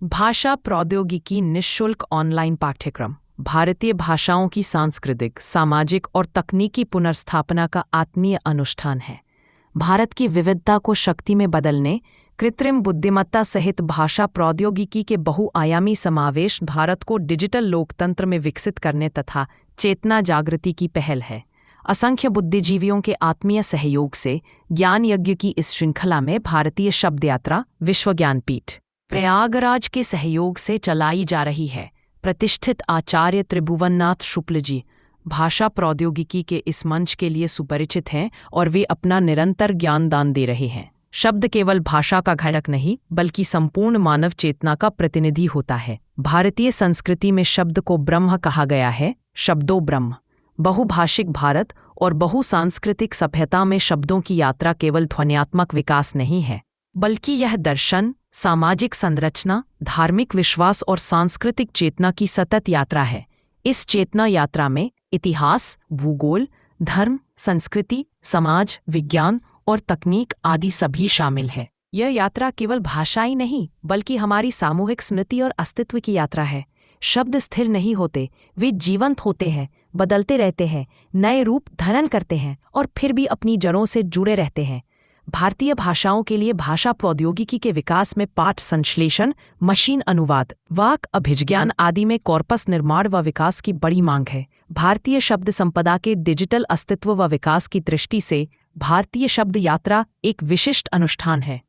भाषा प्रौद्योगिकी निःशुल्क ऑनलाइन पाठ्यक्रम भारतीय भाषाओं की सांस्कृतिक, सामाजिक और तकनीकी पुनर्स्थापना का आत्मीय अनुष्ठान है। भारत की विविधता को शक्ति में बदलने, कृत्रिम बुद्धिमत्ता सहित भाषा प्रौद्योगिकी के बहुआयामी समावेश भारत को डिजिटल लोकतंत्र में विकसित करने तथा चेतना जागृति की पहल है। असंख्य बुद्धिजीवियों के आत्मीय सहयोग से ज्ञान यज्ञ की इस श्रृंखला में भारतीय शब्द यात्रा विश्व ज्ञानपीठ प्रयागराज के सहयोग से चलाई जा रही है। प्रतिष्ठित आचार्य त्रिभुवननाथ शुक्ल जी भाषा प्रौद्योगिकी के इस मंच के लिए सुपरिचित हैं और वे अपना निरंतर ज्ञान दान दे रहे हैं। शब्द केवल भाषा का घटक नहीं बल्कि संपूर्ण मानव चेतना का प्रतिनिधि होता है। भारतीय संस्कृति में शब्द को ब्रह्म कहा गया है। शब्दों ब्रह्म। बहुभाषिक भारत और बहुसांस्कृतिक सभ्यता में शब्दों की यात्रा केवल ध्वन्यात्मक विकास नहीं है, बल्कि यह दर्शन, सामाजिक संरचना, धार्मिक विश्वास और सांस्कृतिक चेतना की सतत यात्रा है। इस चेतना यात्रा में इतिहास, भूगोल, धर्म, संस्कृति, समाज, विज्ञान और तकनीक आदि सभी शामिल है। यह यात्रा केवल भाषा ही नहीं बल्कि हमारी सामूहिक स्मृति और अस्तित्व की यात्रा है। शब्द स्थिर नहीं होते, वे जीवंत होते हैं, बदलते रहते हैं, नए रूप धारण करते हैं और फिर भी अपनी जड़ों से जुड़े रहते हैं। भारतीय भाषाओं के लिए भाषा प्रौद्योगिकी के विकास में पाठ संश्लेषण, मशीन अनुवाद, वाक अभिज्ञान आदि में कॉर्पस निर्माण व विकास की बड़ी मांग है। भारतीय शब्द संपदा के डिजिटल अस्तित्व व विकास की दृष्टि से भारतीय शब्द यात्रा एक विशिष्ट अनुष्ठान है।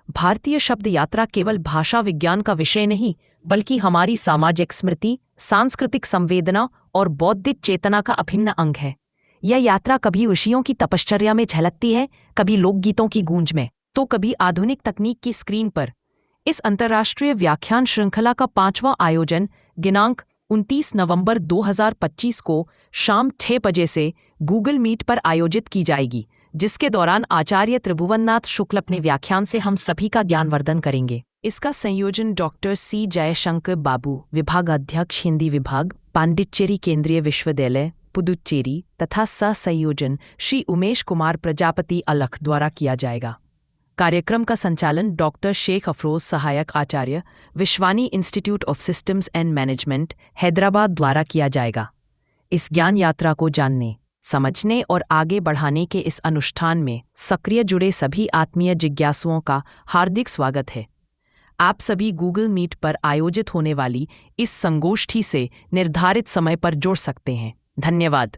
भारतीय शब्द यात्रा केवल भाषा विज्ञान का विषय नहीं बल्कि हमारी सामाजिक स्मृति, सांस्कृतिक संवेदना और बौद्धिक चेतना का अभिन्न अंग है। यह यात्रा कभी ऋषियों की तपश्चर्या में झलकती है, कभी लोकगीतों की गूंज में, तो कभी आधुनिक तकनीक की स्क्रीन पर। इस अंतर्राष्ट्रीय व्याख्यान श्रृंखला का 5वां आयोजन दिनांक 29 नवंबर 2025 को शाम 6 बजे से गूगल मीट पर आयोजित की जाएगी, जिसके दौरान आचार्य त्रिभुवननाथ शुक्ल अपने व्याख्यान से हम सभी का ज्ञानवर्धन करेंगे। इसका संयोजन डॉक्टर सी जयशंकर बाबू, विभागाध्यक्ष हिंदी विभाग, पांडिचेरी केंद्रीय विश्वविद्यालय, पुदुचेरी तथा सह संयोजन श्री उमेश कुमार प्रजापति अलख द्वारा किया जाएगा। कार्यक्रम का संचालन डॉक्टर शेख अफरोज, सहायक आचार्य, Vishwani Institute of Systems and Management, Hyderabad द्वारा किया जाएगा। इस ज्ञान यात्रा को जानने, समझने और आगे बढ़ाने के इस अनुष्ठान में सक्रिय जुड़े सभी आत्मीय जिज्ञासुओं का हार्दिक स्वागत है। आप सभी गूगल मीट पर आयोजित होने वाली इस संगोष्ठी से निर्धारित समय पर जुड़ सकते हैं। धन्यवाद।